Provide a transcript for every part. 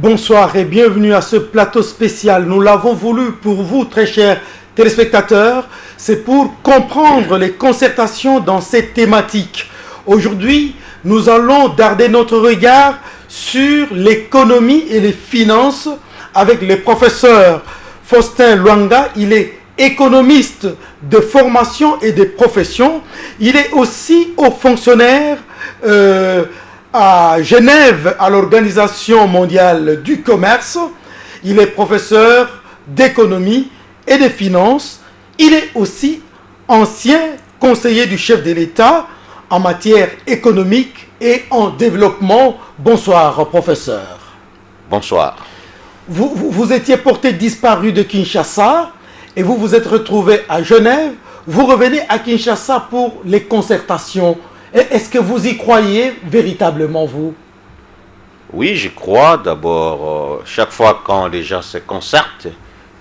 Bonsoir et bienvenue à ce plateau spécial. Nous l'avons voulu pour vous, très chers téléspectateurs. C'est pour comprendre les concertations dans cette thématique. Aujourd'hui, nous allons darder notre regard sur l'économie et les finances avec le professeur Faustin Luanga. Il est économiste de formation et de profession. Il est aussi haut fonctionnaire à Genève, à l'Organisation mondiale du commerce. Il est professeur d'économie et de finances. Il est aussi ancien conseiller du chef de l'État en matière économique et en développement. Bonsoir, professeur. Bonsoir. Vous étiez porté disparu de Kinshasa et vous vous êtes retrouvé à Genève. Vous revenez à Kinshasa pour les concertations. Est-ce que vous y croyez véritablement, vous? Oui, j'y crois. D'abord, chaque fois quand les gens se concertent,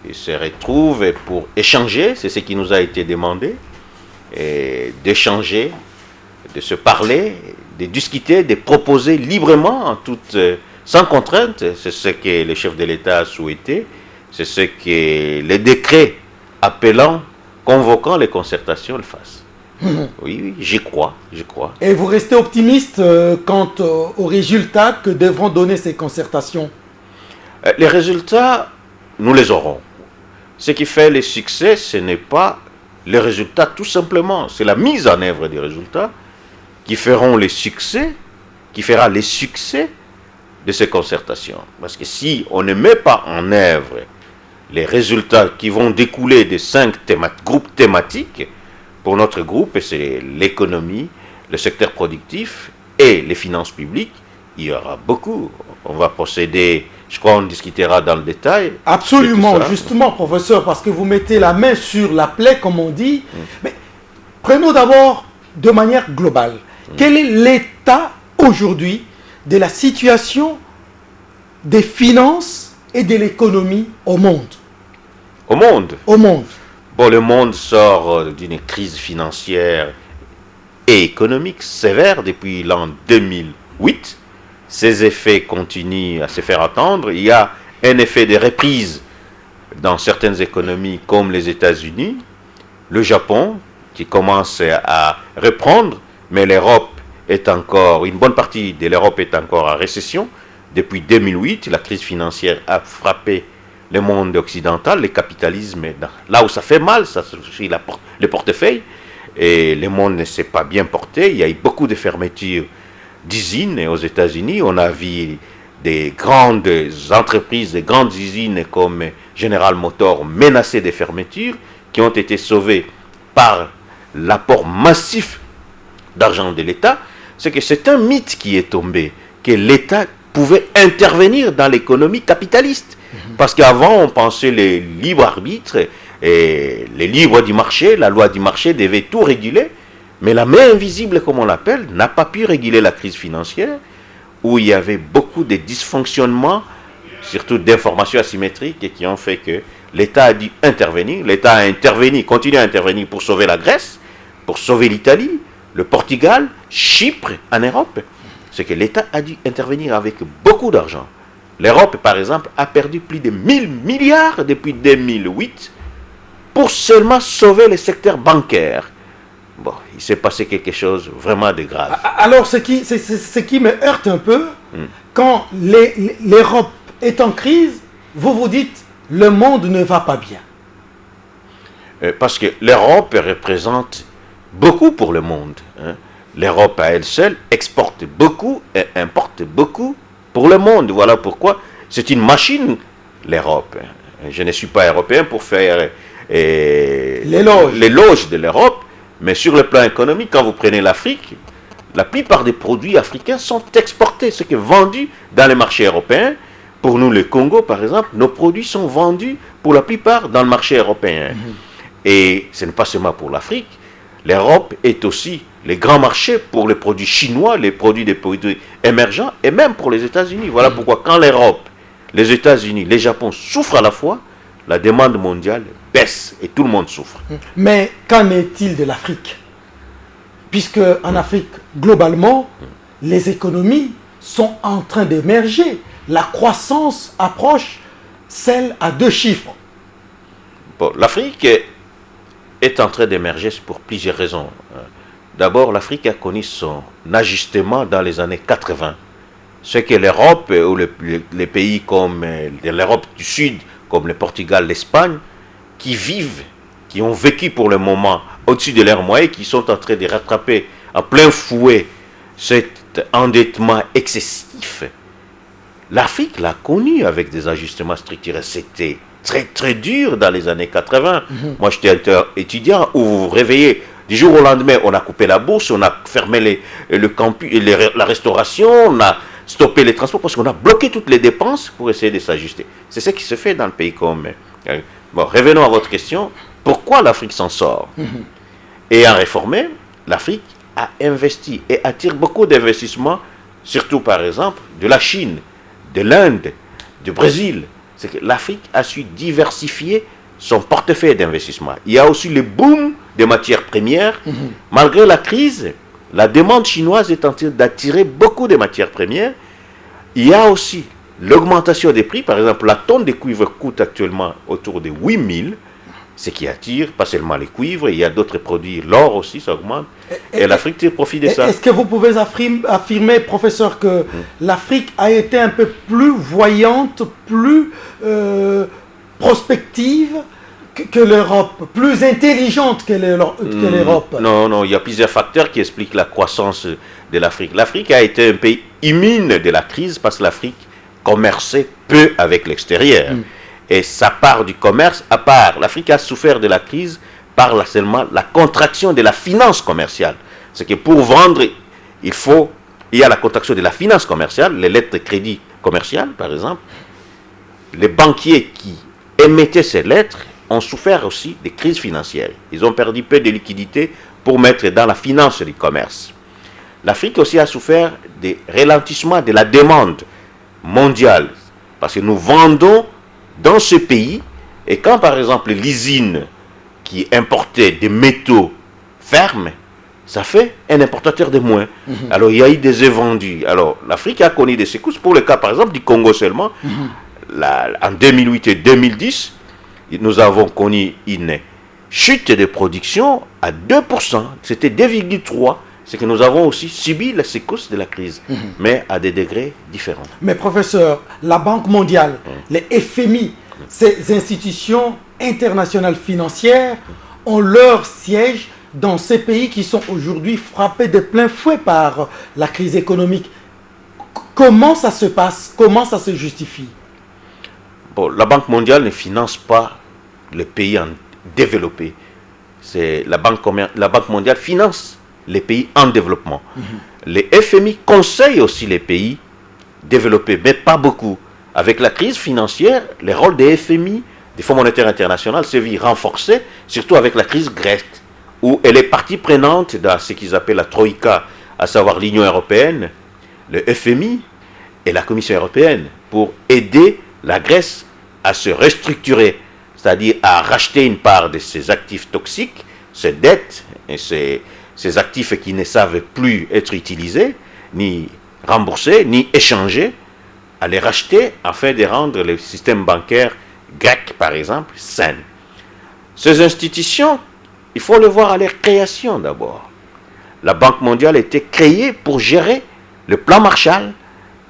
ils se retrouvent pour échanger, c'est ce qui nous a été demandé, et d'échanger, de se parler, de discuter, de proposer librement, sans contrainte. C'est ce que le chef de l'État a souhaité, c'est ce que les décrets appelant, convoquant les concertations le fassent. Oui, j'y crois. Et vous restez optimiste quant aux résultats que devront donner ces concertations? Les résultats, nous les aurons. Ce qui fait le succès, ce n'est pas les résultats tout simplement, c'est la mise en œuvre des résultats qui fera les succès de ces concertations. Parce que si on ne met pas en œuvre les résultats qui vont découler des 5 groupes thématiques, pour notre groupe, c'est l'économie, le secteur productif et les finances publiques. Il y aura beaucoup. On va procéder, je crois on discutera dans le détail. Absolument, justement, professeur, parce que vous mettez la main sur la plaie, comme on dit. Mais prenons d'abord de manière globale. Quel est l'état aujourd'hui de la situation des finances et de l'économie au monde? Au monde? Au monde. Bon, le monde sort d'une crise financière et économique sévère depuis l'an 2008. Ces effets continuent à se faire attendre. Il y a un effet de reprise dans certaines économies comme les États-Unis, le Japon qui commence à reprendre, mais l'Europe est encore, une bonne partie de l'Europe est encore en récession. Depuis 2008, la crise financière a frappé le monde occidental, le capitalisme, là où ça fait mal, ça c'est le portefeuille, et le monde ne s'est pas bien porté. Il y a eu beaucoup de fermetures d'usines aux États-Unis. On a vu des grandes entreprises, des grandes usines comme General Motors menacées de fermetures, qui ont été sauvées par l'apport massif d'argent de l'État. C'est que c'est un mythe qui est tombé, que l'État pouvait intervenir dans l'économie capitaliste. Parce qu'avant, on pensait les libres arbitres et les libres du marché, la loi du marché devait tout réguler, mais la main invisible, comme on l'appelle, n'a pas pu réguler la crise financière, où il y avait beaucoup de dysfonctionnements, surtout d'informations asymétriques, et qui ont fait que l'État a dû intervenir. L'État a intervenu, continue à intervenir pour sauver la Grèce, pour sauver l'Italie, le Portugal, Chypre en Europe. C'est que l'État a dû intervenir avec beaucoup d'argent. L'Europe, par exemple, a perdu plus de 1000 milliards depuis 2008 pour seulement sauver le secteur bancaire. Bon, il s'est passé quelque chose vraiment de grave. Alors, ce qui me heurte un peu, quand l'Europe est en crise, vous vous dites, le monde ne va pas bien. Parce que l'Europe représente beaucoup pour le monde. L'Europe à elle seule exporte beaucoup et importe beaucoup pour le monde. Voilà pourquoi c'est une machine, l'Europe. Je ne suis pas européen pour faire l'éloge de l'Europe, mais sur le plan économique, quand vous prenez l'Afrique, la plupart des produits africains sont exportés, ce qui est vendu dans les marchés européens. Pour nous, le Congo, par exemple, nos produits sont vendus pour la plupart dans le marché européen. Et ce n'est pas seulement pour l'Afrique. L'Europe est aussi les grands marchés pour les produits chinois, les produits des produits émergents, et même pour les États-Unis. Voilà pourquoi quand l'Europe, les États-Unis, les Japon souffrent à la fois, la demande mondiale baisse et tout le monde souffre. Mais qu'en est-il de l'Afrique? Puisque en Afrique, globalement, les économies sont en train d'émerger. La croissance approche celle à 2 chiffres. Bon, l'Afrique est en train d'émerger pour plusieurs raisons. D'abord, l'Afrique a connu son ajustement dans les années 80. Ce que l'Europe ou les pays comme l'Europe du Sud, comme le Portugal, l'Espagne, qui vivent, qui ont vécu pour le moment au-dessus de leurs moyens, qui sont en train de rattraper en plein fouet cet endettement excessif. L'Afrique l'a connu avec des ajustements structurels. C'était très très dur dans les années 80. Moi, j'étais étudiant où vous vous réveillez du jour au lendemain, on a coupé la bourse, on a fermé le campus, la restauration, on a stoppé les transports parce qu'on a bloqué toutes les dépenses pour essayer de s'ajuster. C'est ce qui se fait dans le pays comme... Bon, revenons à votre question. Pourquoi l'Afrique s'en sort? Ayant réformé, l'Afrique a investi et attire beaucoup d'investissements, surtout par exemple de la Chine, de l'Inde, du Brésil. C'est que l'Afrique a su diversifier son portefeuille d'investissement. Il y a aussi le boom des matières premières. Malgré la crise, la demande chinoise est en train d'attirer beaucoup de matières premières. Il y a aussi l'augmentation des prix. Par exemple, la tonne de cuivre coûte actuellement autour de 8 000, ce qui attire pas seulement les cuivres, il y a d'autres produits, l'or aussi, ça augmente. Et l'Afrique tire profit de ça. Est-ce que vous pouvez affirmer, professeur, que l'Afrique a été un peu plus voyante, plus prospective que l'Europe, plus intelligente que l'Europe? Non, non, il y a plusieurs facteurs qui expliquent la croissance de l'Afrique. L'Afrique a été un pays immune de la crise parce que l'Afrique commerçait peu avec l'extérieur. Et sa part du commerce, à part, l'Afrique a souffert de la crise par seulement la contraction de la finance commerciale. C'est que pour vendre, il y a la contraction de la finance commerciale, les lettres de crédit commerciales par exemple. Les banquiers qui émettaient ces lettres ont souffert aussi des crises financières. Ils ont perdu peu de liquidités pour mettre dans la finance du commerce. L'Afrique aussi a souffert des ralentissements de la demande mondiale. Parce que nous vendons dans ce pays, et quand par exemple l'usine qui importait des métaux ferme, ça fait un importateur de moins. Alors il y a eu des invendus. Alors l'Afrique a connu des secousses. Pour le cas par exemple du Congo seulement, en 2008 et 2010, nous avons connu une chute de production à 2%. C'était 2,3%. C'est que nous avons aussi subi la secousse de la crise, mais à des degrés différents. Mais professeur, la Banque mondiale, les FMI, ces institutions internationales financières ont leur siège dans ces pays qui sont aujourd'hui frappés de plein fouet par la crise économique. Comment ça se passe? Comment ça se justifie? Bon, la Banque mondiale ne finance pas les pays en développés. La Banque mondiale finance les pays en développement. Les FMI conseillent aussi les pays développés, mais pas beaucoup. Avec la crise financière, le rôle des FMI, des Fonds monétaires internationaux, s'est vu renforcé, surtout avec la crise grecque, où elle est partie prenante dans ce qu'ils appellent la Troïka, à savoir l'Union européenne, le FMI et la Commission européenne, pour aider la Grèce à se restructurer, c'est-à-dire à racheter une part de ses actifs toxiques, ses dettes et ces actifs qui ne savent plus être utilisés, ni remboursés, ni échangés, à les racheter afin de rendre le système bancaire grec, par exemple, sain. Ces institutions, il faut le voir à leur création d'abord. La Banque mondiale a été créée pour gérer le plan Marshall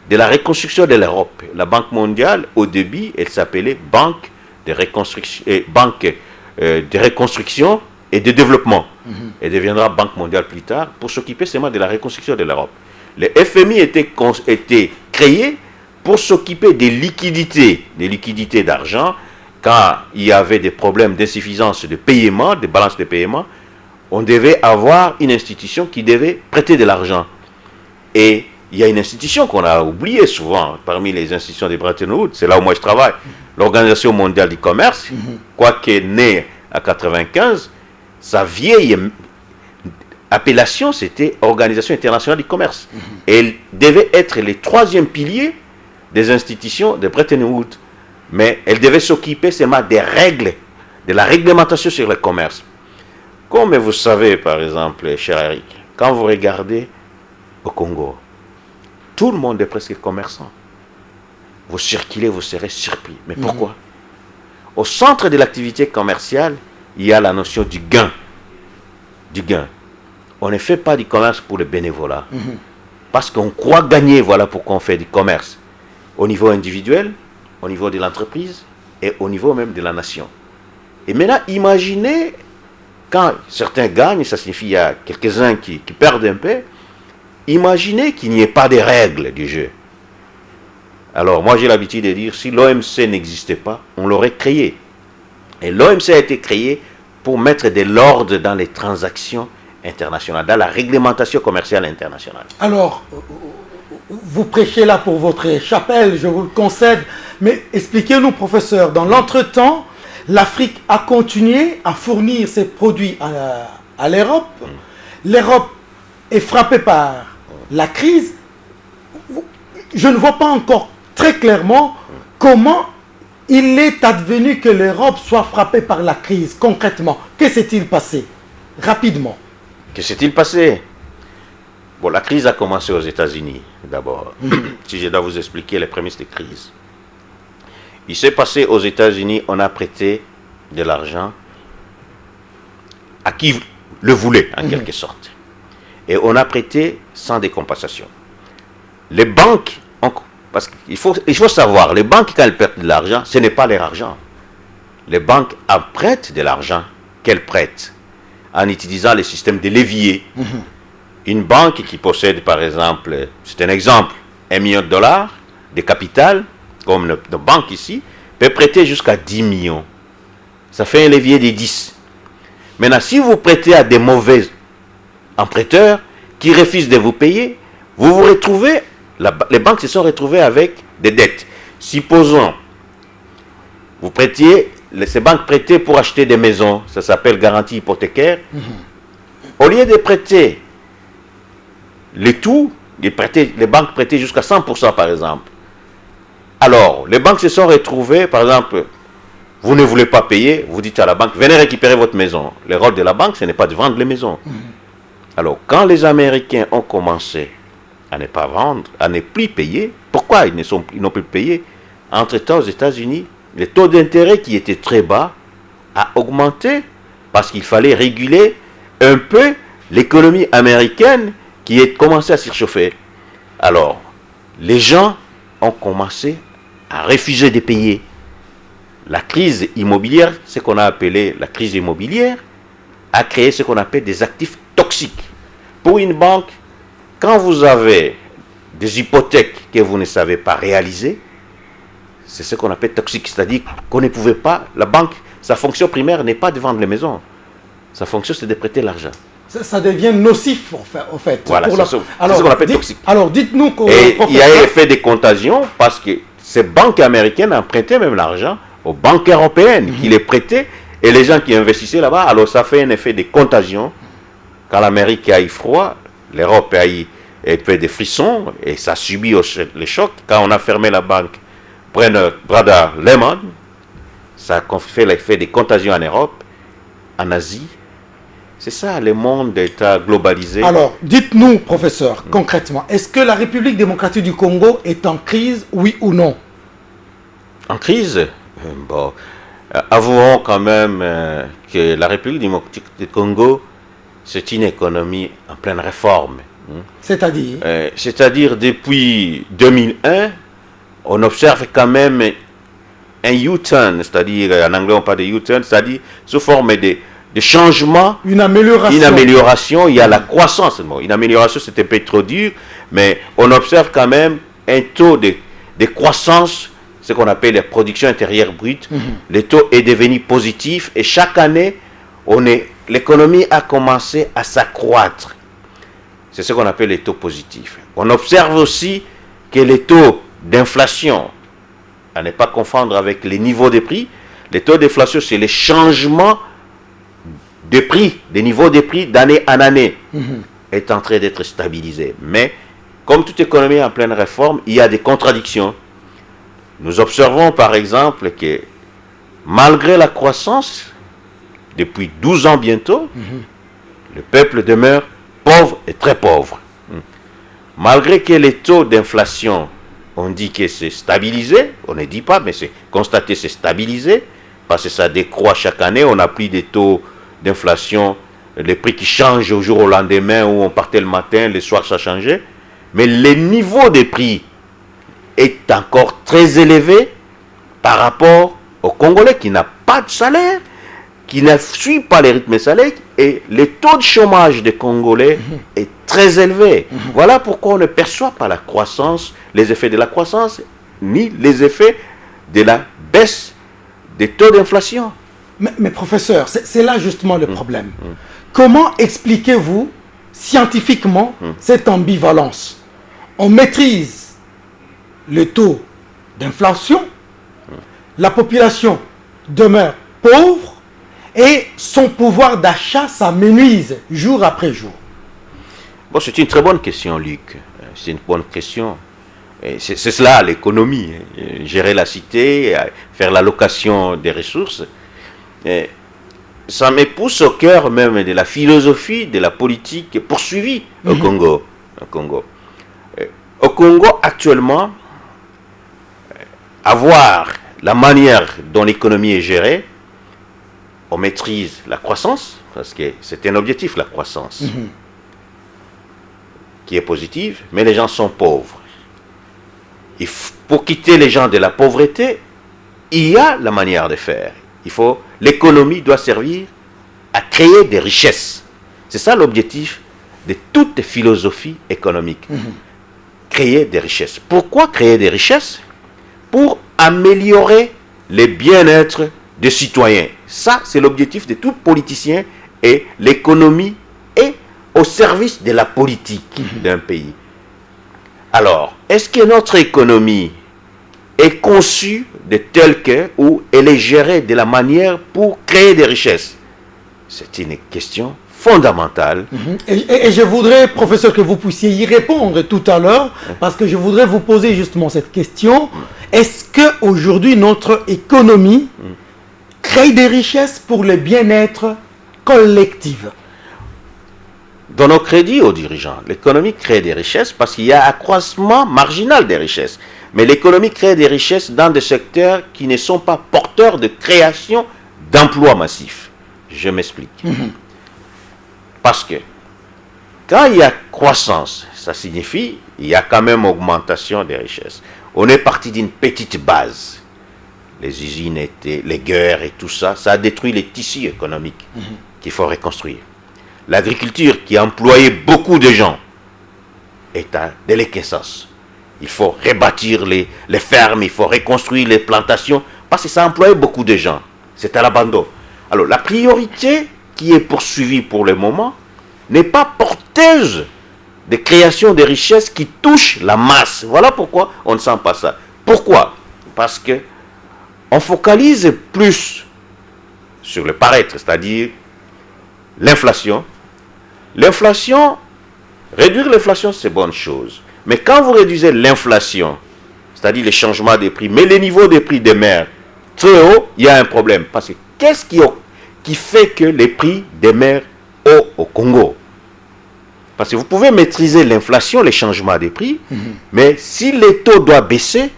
de la reconstruction de l'Europe. La Banque mondiale, au début, elle s'appelait Banque de reconstruction et de développement. Elle deviendra Banque mondiale plus tard pour s'occuper seulement de la reconstruction de l'Europe. Le FMI était créé pour s'occuper des liquidités d'argent. Quand il y avait des problèmes d'insuffisance de paiement, de balance de paiement, on devait avoir une institution qui devait prêter de l'argent. Et il y a une institution qu'on a oubliée souvent parmi les institutions de Bretton Woods, c'est là où moi je travaille, l'Organisation mondiale du commerce, quoique née en 1995, sa vieille appellation c'était Organisation internationale du commerce. Et elle devait être le troisième pilier des institutions de Bretton Woods. Mais elle devait s'occuper seulement des règles, de la réglementation sur le commerce. Comme vous savez, par exemple, cher Eric, quand vous regardez au Congo, tout le monde est presque commerçant. Vous circulez, vous serez surpris. Mais pourquoi? Au centre de l'activité commerciale, il y a la notion du gain. Du gain. On ne fait pas du commerce pour le bénévolat. Parce qu'on croit gagner, voilà pourquoi on fait du commerce. Au niveau individuel, au niveau de l'entreprise et au niveau même de la nation. Et maintenant, imaginez, quand certains gagnent, ça signifie qu'il y a quelques-uns qui perdent un peu, imaginez qu'il n'y ait pas de règles du jeu. Alors, moi j'ai l'habitude de dire, si l'OMC n'existait pas, on l'aurait créé. Et l'OMC a été créé pour mettre de l'ordre dans les transactions internationales, dans la réglementation commerciale internationale. Alors, vous prêchez là pour votre chapelle, je vous le concède, mais expliquez-nous, professeur, dans l'entretemps, l'Afrique a continué à fournir ses produits à l'Europe. L'Europe est frappée par la crise. Je ne vois pas encore très clairement comment il est advenu que l'Europe soit frappée par la crise, concrètement. Que s'est-il passé? Rapidement. Que s'est-il passé? Bon, la crise a commencé aux États-Unis, d'abord. Si je dois vous expliquer les prémices de crise. Il s'est passé aux États-Unis, on a prêté de l'argent à qui le voulait, en quelque sorte. Et on a prêté sans décompensation. Les banques, parce qu'il faut savoir, les banques, quand elles perdent de l'argent, ce n'est pas leur argent. Les banques empruntent de l'argent qu'elles prêtent en utilisant les systèmes de levier. Une banque qui possède, par exemple, c'est un exemple, $1 million de capital, comme nos banques ici, peut prêter jusqu'à 10 millions. Ça fait un levier de 10. Maintenant, si vous prêtez à des mauvais emprunteurs qui refusent de vous payer, vous vous retrouvez, les banques se sont retrouvées avec des dettes. Supposons, vous prêtiez, ces banques prêtaient pour acheter des maisons, ça s'appelle garantie hypothécaire. Au lieu de prêter les tout, les banques prêtaient jusqu'à 100% par exemple. Alors, les banques se sont retrouvées, par exemple, vous ne voulez pas payer, vous dites à la banque, venez récupérer votre maison. Le rôle de la banque, ce n'est pas de vendre les maisons. Alors, quand les Américains ont commencé à ne pas vendre, à ne plus payer, pourquoi ils n'ont plus payé? Entre-temps, aux États-Unis, le taux d'intérêt qui était très bas a augmenté parce qu'il fallait réguler un peu l'économie américaine qui a commencé à surchauffer. Alors, les gens ont commencé à refuser de payer. La crise immobilière, ce qu'on a appelé la crise immobilière, a créé ce qu'on appelle des actifs toxiques. Pour une banque, quand vous avez des hypothèques que vous ne savez pas réaliser, c'est ce qu'on appelle toxique, c'est-à-dire qu'on ne pouvait pas, la banque, sa fonction primaire n'est pas de vendre les maisons, sa fonction c'est de prêter l'argent. Ça devient nocif en fait. Voilà, c'est ce qu'on appelle toxique. Alors dites-nous et il y a un effet de contagion parce que ces banques américaines empruntaient même l'argent aux banques européennes qui les prêtaient et les gens qui investissaient là-bas, alors ça fait un effet de contagion. Quand l'Amérique a eu froid, l'Europe a eu un peu de frissons et ça subit le choc. Quand on a fermé la banque Brother Lehman, ça a fait l'effet de contagion en Europe, en Asie. C'est ça, le monde est globalisé. Alors, dites-nous, professeur, concrètement, est-ce que la République démocratique du Congo est en crise, oui ou non? En crise? Bon, avouons quand même que la République démocratique du Congo, c'est une économie en pleine réforme. C'est-à-dire? C'est-à-dire, depuis 2001, on observe quand même un U-turn, c'est-à-dire, en anglais on parle de U-turn, c'est-à-dire sous forme de changement, une amélioration. Il y a la croissance. Bon, une amélioration, c'était un peu trop dur, mais on observe quand même un taux de croissance, ce qu'on appelle la production intérieure brute. Le taux est devenu positif et chaque année, l'économie a commencé à s'accroître. C'est ce qu'on appelle les taux positifs. On observe aussi que les taux d'inflation, à ne pas confondre avec les niveaux de prix, les taux d'inflation, c'est les changements de prix, des niveaux de prix d'année en année, est en train d'être stabilisé. Mais, comme toute économie en pleine réforme, il y a des contradictions. Nous observons par exemple que, malgré la croissance, depuis 12 ans bientôt, le peuple demeure pauvre et très pauvre. malgré que les taux d'inflation, on dit que c'est stabilisé, on ne dit pas, mais c'est constaté, c'est stabilisé, parce que ça décroît chaque année, on n'a plus des taux d'inflation, les prix qui changent au jour au lendemain, où on partait le matin, le soir ça changeait, mais le niveau des prix est encore très élevé par rapport au Congolais qui n'a pas de salaire, qui ne suit pas les rythmes salaires, et le taux de chômage des Congolais est très élevé. Voilà pourquoi on ne perçoit pas la croissance, les effets de la croissance, ni les effets de la baisse des taux d'inflation. Mais professeur, c'est là justement le problème. Comment expliquez-vous scientifiquement cette ambivalence? On maîtrise le taux d'inflation, la population demeure pauvre et son pouvoir d'achat s'amenuise jour après jour. Bon, c'est une très bonne question, Luc. C'est une bonne question. C'est cela l'économie. Gérer la cité, faire l'allocation des ressources. Ça me pousse au cœur même de la philosophie, de la politique poursuivie au Congo. Au Congo, actuellement, avoir la manière dont l'économie est gérée, on maîtrise la croissance, parce que c'est un objectif, la croissance, qui est positive, mais les gens sont pauvres. Pour quitter les gens de la pauvreté, il y a la manière de faire. L'économie doit servir à créer des richesses. C'est ça l'objectif de toute philosophie économique. Créer des richesses. Pourquoi créer des richesses? Pour améliorer le bien-être des citoyens. Ça, c'est l'objectif de tout politicien, et l'économie est au service de la politique d'un pays. Alors, est-ce que notre économie est conçue de telle que, ou elle est gérée de la manière pour créer des richesses? C'est une question fondamentale. Et je voudrais, professeur, que vous puissiez y répondre tout à l'heure, parce que je voudrais vous poser justement cette question. Est-ce qu'aujourd'hui, notre économie crée des richesses pour le bien-être collectif? Donnons crédit aux dirigeants. L'économie crée des richesses parce qu'il y a accroissement marginal des richesses. Mais l'économie crée des richesses dans des secteurs qui ne sont pas porteurs de création d'emplois massifs. Je m'explique. Parce que quand il y a croissance, ça signifie qu'il y a quand même augmentation des richesses. On est parti d'une petite base. Les usines étaient, les guerres et tout ça, ça a détruit les tissus économiques qu'il faut reconstruire. L'agriculture qui employait beaucoup de gens est à déliquescence. Il faut rebâtir les fermes, il faut reconstruire les plantations, parce que ça employait beaucoup de gens. C'est à l'abandon. Alors la priorité qui est poursuivie pour le moment n'est pas porteuse de création de richesses qui touchent la masse. Voilà pourquoi on ne sent pas ça. Pourquoi? Parce que on focalise plus sur le paraître, c'est-à-dire l'inflation. L'inflation, réduire l'inflation, c'est bonne chose. Mais quand vous réduisez l'inflation, c'est-à-dire les changements des prix, mais les niveaux des prix demeurent très hauts, il y a un problème. Parce que qu'est-ce qui fait que les prix demeurent hauts au Congo? Parce que vous pouvez maîtriser l'inflation, les changements des prix, mais si les taux doivent baisser,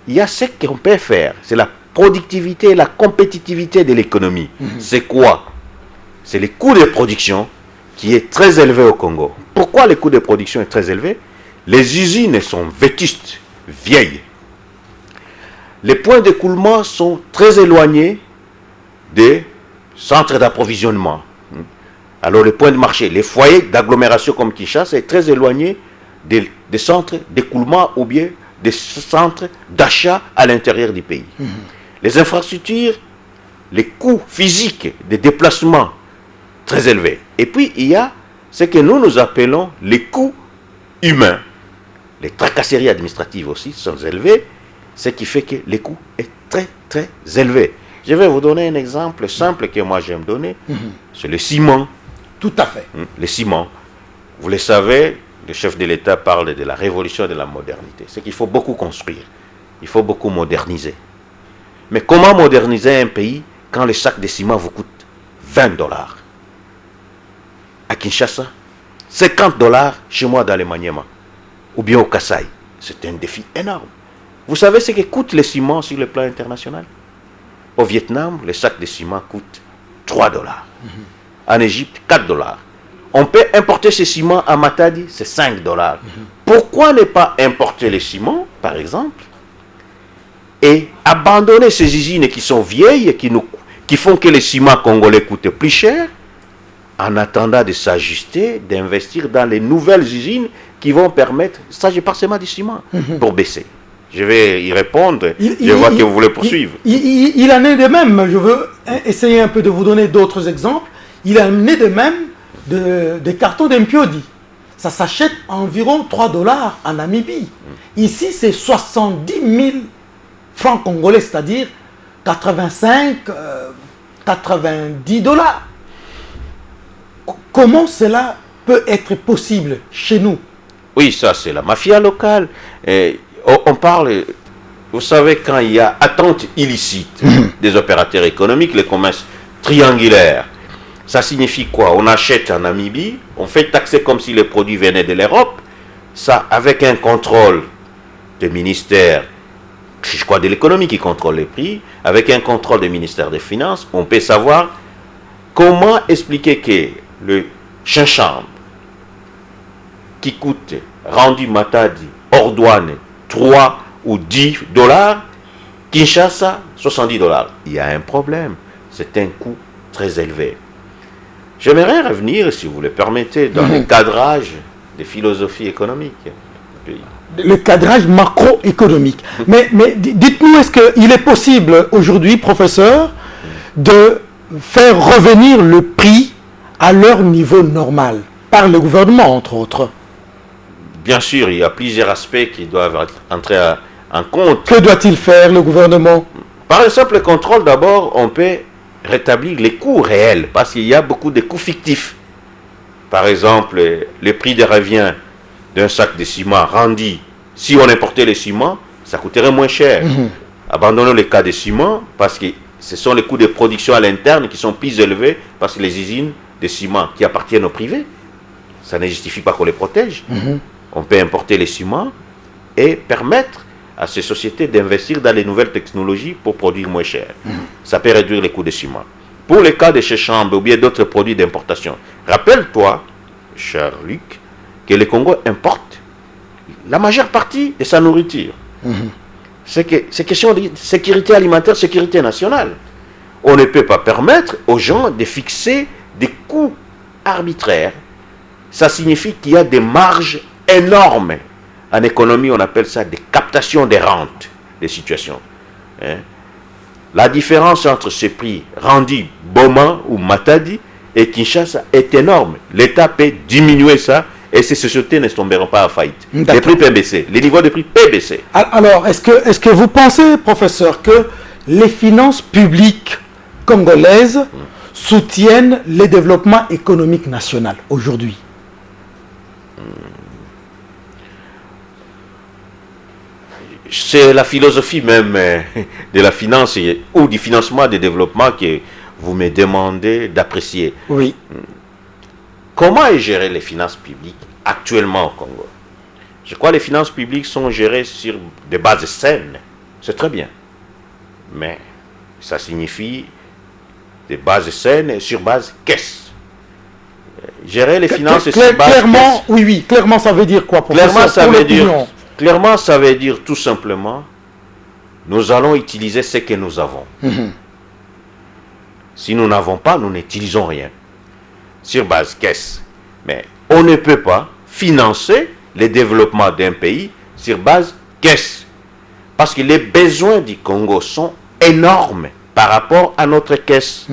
il y a ce qu'on peut faire. C'est la productivité et la compétitivité de l'économie. C'est quoi? C'est les coûts de production qui est très élevé au Congo. Pourquoi les coûts de production est très élevé? Les usines sont vétustes, vieilles. Les points d'écoulement sont très éloignés des centres d'approvisionnement. Alors les points de marché, les foyers d'agglomération comme Kinshasa est très éloigné des centres d'écoulement ou bien des centres d'achat à l'intérieur du pays. Les infrastructures, les coûts physiques des déplacements, très élevés. Et puis il y a ce que nous appelons les coûts humains. Les tracasseries administratives aussi sont élevées, ce qui fait que les coûts est très très élevé. Je vais vous donner un exemple simple que moi j'aime donner. C'est le ciment. Tout à fait. Le ciment. Vous le savez, le chef de l'État parle de la révolution de la modernité. C'est qu'il faut beaucoup construire. Il faut beaucoup moderniser. Mais comment moderniser un pays quand le sac de ciment vous coûte 20 $? À Kinshasa, 50 $ chez moi dans les Maniema. ou bien au Kasaï. C'est un défi énorme. Vous savez ce que coûte le ciment sur le plan international? Au Vietnam, le sac de ciment coûte 3 dollars. En Égypte, 4 dollars. On peut importer ce ciment à Matadi, c'est 5 dollars. Pourquoi ne pas importer les ciments, par exemple, et abandonner ces usines qui sont vieilles et qui font que les ciments congolais coûtent plus cher, en attendant de s'ajuster, d'investir dans les nouvelles usines qui vont permettre, ça je parle seulement du ciment, pour baisser. Je vais y répondre, je vois que vous voulez poursuivre. Il en est de même, je veux essayer un peu de vous donner d'autres exemples, il en est de même des cartons d'Impiodi. Ça s'achète à environ 3 dollars en Namibie. Ici, c'est 70 000 francs congolais, c'est-à-dire 85, 90 dollars. Comment cela peut être possible chez nous? Oui, ça c'est la mafia locale. Et on parle, vous savez, quand il y a attente illicite des opérateurs économiques, les commerces triangulaires, ça signifie quoi? On achète en Namibie, on fait taxer comme si les produits venaient de l'Europe, ça avec un contrôle des ministères, je crois de l'économie qui contrôle les prix, avec un contrôle des ministères des Finances, on peut savoir comment expliquer que le gingembre qui coûte, rendu Matadi, hors douane, 3 ou 10 dollars, Kinshasa, 70 dollars. Il y a un problème, c'est un coût très élevé. J'aimerais revenir, si vous le permettez, dans le cadrage des philosophies économiques du pays. Le cadrage macroéconomique. Mais dites-nous, est-ce qu'il est possible aujourd'hui, professeur, de faire revenir le prix à leur niveau normal, par le gouvernement, entre autres? Bien sûr, il y a plusieurs aspects qui doivent entrer en compte. Que doit-il faire, le gouvernement? Par un simple contrôle, d'abord, on peut rétablir les coûts réels, parce qu'il y a beaucoup de coûts fictifs. Par exemple, le prix de revient d'un sac de ciment rendu, si on importait le ciment, ça coûterait moins cher. Abandonnons le cas de ciment, parce que ce sont les coûts de production à l'interne qui sont plus élevés, parce que les usines de ciment qui appartiennent au privé, ça ne justifie pas qu'on les protège. On peut importer les ciments et permettre à ces sociétés d'investir dans les nouvelles technologies pour produire moins cher. Ça peut réduire les coûts de ciment. Pour le cas de gingembre ou bien d'autres produits d'importation, rappelle-toi, cher Luc, que le Congo importe la majeure partie de sa nourriture. C'est question de sécurité alimentaire, sécurité nationale. On ne peut pas permettre aux gens de fixer des coûts arbitraires. Ça signifie qu'il y a des marges énormes. En économie, on appelle ça des captations des rentes des situations. La différence entre ce prix rendu Boma ou Matadi et Kinshasa est énorme. L'État peut diminuer ça et ces sociétés ne tomberont pas à faillite. Les prix peuvent baisser. Les niveaux de prix peuvent baisser. Alors, est-ce que vous pensez, professeur, que les finances publiques congolaises soutiennent le développement économique national aujourd'hui? C'est la philosophie même de la finance ou du financement des développements que vous me demandez d'apprécier. Oui. Comment est gérées les finances publiques actuellement au Congo? Je crois que les finances publiques sont gérées sur des bases saines. C'est très bien. Mais ça signifie des bases saines et sur base caisse. Gérer les finances sur base clairement, caisse. oui, clairement ça veut dire quoi, professeur? Clairement, ça veut dire tout simplement, nous allons utiliser ce que nous avons. Si nous n'avons pas, nous n'utilisons rien. Sur base caisse. Mais on ne peut pas financer le développement d'un pays sur base caisse. Parce que les besoins du Congo sont énormes par rapport à notre caisse.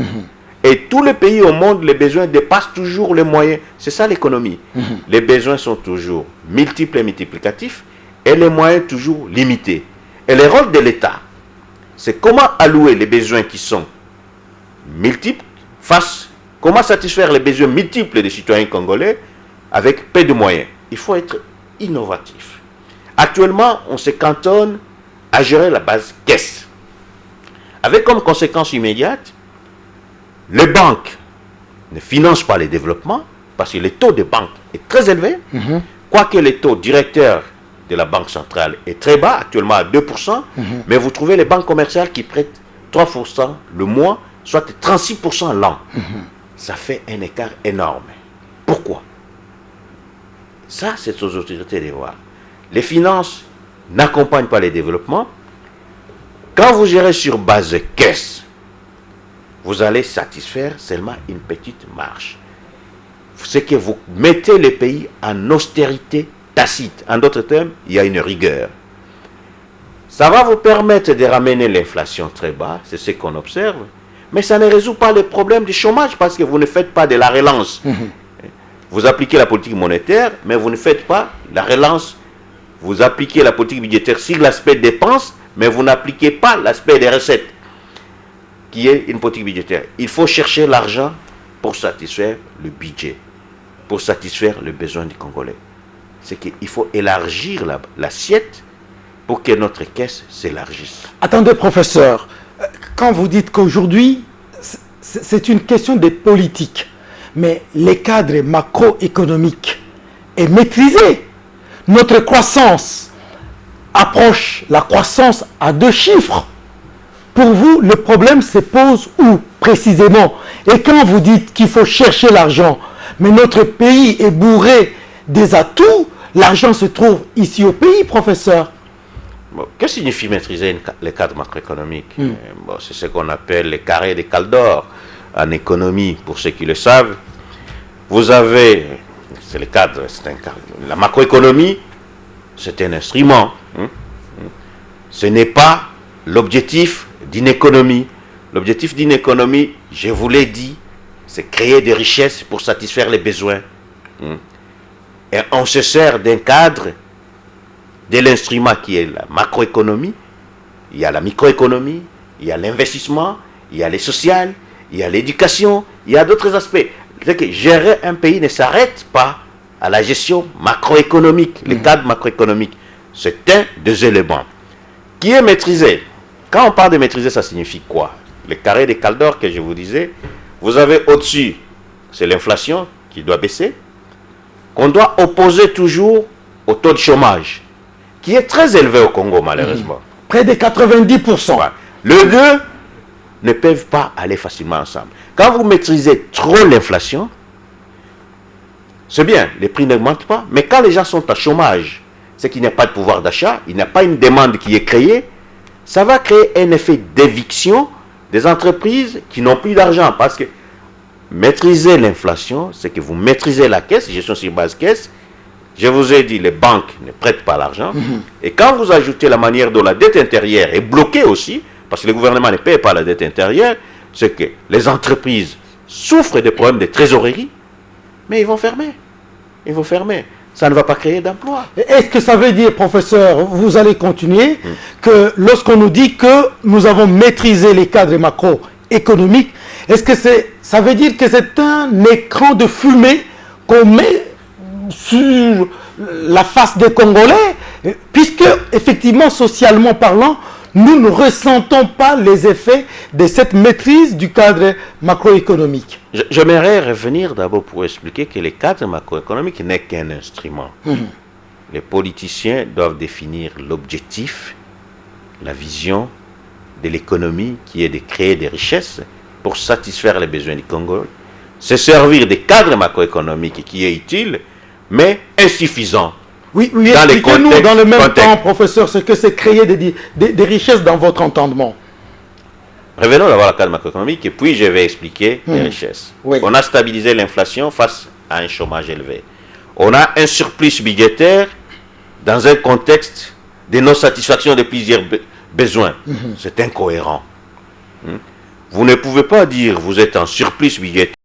Et tous les pays au monde, les besoins dépassent toujours les moyens. C'est ça l'économie. Les besoins sont toujours multiples et multiplicatifs et les moyens toujours limités. Et le rôle de l'État, c'est comment allouer les besoins qui sont multiples comment satisfaire les besoins multiples des citoyens congolais avec peu de moyens. Il faut être innovatif. Actuellement, on se cantonne à gérer la base caisse. Avec comme conséquence immédiate, les banques ne financent pas les développements parce que le taux de banque est très élevé. quoique les taux directeurs de la Banque centrale est très bas, actuellement à 2%, mais vous trouvez les banques commerciales qui prêtent 3% le mois, soit 36% l'an. Ça fait un écart énorme. Pourquoi? Ça, c'est aux autorités de voir. Les finances n'accompagnent pas les développements. Quand vous gérez sur base de caisse, vous allez satisfaire seulement une petite marge. C'est que vous mettez le pays en austérité tacite. En d'autres termes, il y a une rigueur. Ça va vous permettre de ramener l'inflation très bas, c'est ce qu'on observe, mais ça ne résout pas le problème du chômage parce que vous ne faites pas de la relance. Vous appliquez la politique monétaire, mais vous ne faites pas la relance. Vous appliquez la politique budgétaire sur l'aspect dépenses, mais vous n'appliquez pas l'aspect des recettes, qui est une politique budgétaire. Il faut chercher l'argent pour satisfaire le budget, pour satisfaire le besoin du Congolais. C'est qu'il faut élargir l'assiette pour que notre caisse s'élargisse. Attendez, professeur, quand vous dites qu'aujourd'hui, c'est une question de politique, mais les cadres macroéconomiques est maîtrisé. Notre croissance approche la croissance à 2 chiffres. Pour vous, le problème se pose où précisément? Et quand vous dites qu'il faut chercher l'argent, mais notre pays est bourré des atouts, l'argent se trouve ici au pays, professeur. Bon, que signifie maîtriser les cadres macroéconomiques? Bon, c'est ce qu'on appelle les carrés de Caldor en économie, pour ceux qui le savent. Vous avez, c'est le cadre, c'est un cadre. La macroéconomie, c'est un instrument. Ce n'est pas l'objectif d'une économie. L'objectif d'une économie, je vous l'ai dit, c'est créer des richesses pour satisfaire les besoins. Et on se sert d'un cadre, de l'instrument qui est la macroéconomie. Il y a la microéconomie, il y a l'investissement, il y a les sociales, il y a l'éducation, il y a d'autres aspects. C'est que gérer un pays ne s'arrête pas à la gestion macroéconomique, le cadre macroéconomique. C'est un des éléments qui est maîtrisé. Quand on parle de maîtriser, ça signifie quoi? Le carré de Caldor que je vous disais, vous avez au-dessus, c'est l'inflation qui doit baisser, qu'on doit opposer toujours au taux de chômage, qui est très élevé au Congo, malheureusement. Près de 90%. Ouais. Les deux ne peuvent pas aller facilement ensemble. Quand vous maîtrisez trop l'inflation, c'est bien, les prix n'augmentent pas, mais quand les gens sont à chômage, c'est qu'il n'y a pas de pouvoir d'achat, il n'y a pas une demande qui est créée, ça va créer un effet d'éviction des entreprises qui n'ont plus d'argent. Parce que maîtriser l'inflation, c'est que vous maîtrisez la caisse, gestion sur base caisse. Je vous ai dit, les banques ne prêtent pas l'argent. Et quand vous ajoutez la manière dont la dette intérieure est bloquée aussi, parce que le gouvernement ne paye pas la dette intérieure, c'est que les entreprises souffrent des problèmes de trésorerie, mais ils vont fermer. Ils vont fermer. Ça ne va pas créer d'emploi. Est-ce que ça veut dire, professeur, vous allez continuer, que lorsqu'on nous dit que nous avons maîtrisé les cadres macroéconomiques, est-ce que ça veut dire que c'est un écran de fumée qu'on met sur la face des Congolais, puisque, effectivement, socialement parlant, nous ne ressentons pas les effets de cette maîtrise du cadre macroéconomique? J'aimerais revenir d'abord pour expliquer que le cadre macroéconomique n'est qu'un instrument. Les politiciens doivent définir l'objectif, la vision de l'économie qui est de créer des richesses pour satisfaire les besoins du Congo. Se servir des cadres macroéconomiques qui est utile, mais insuffisant. Oui, expliquez-nous dans le même temps, professeur, ce que c'est créer des richesses dans votre entendement. Revenons d'abord à la cadre macroéconomique et puis je vais expliquer les richesses. Oui. On a stabilisé l'inflation face à un chômage élevé. On a un surplus budgétaire dans un contexte de non-satisfaction de plusieurs besoins. C'est incohérent. Vous ne pouvez pas dire vous êtes en surplus budgétaire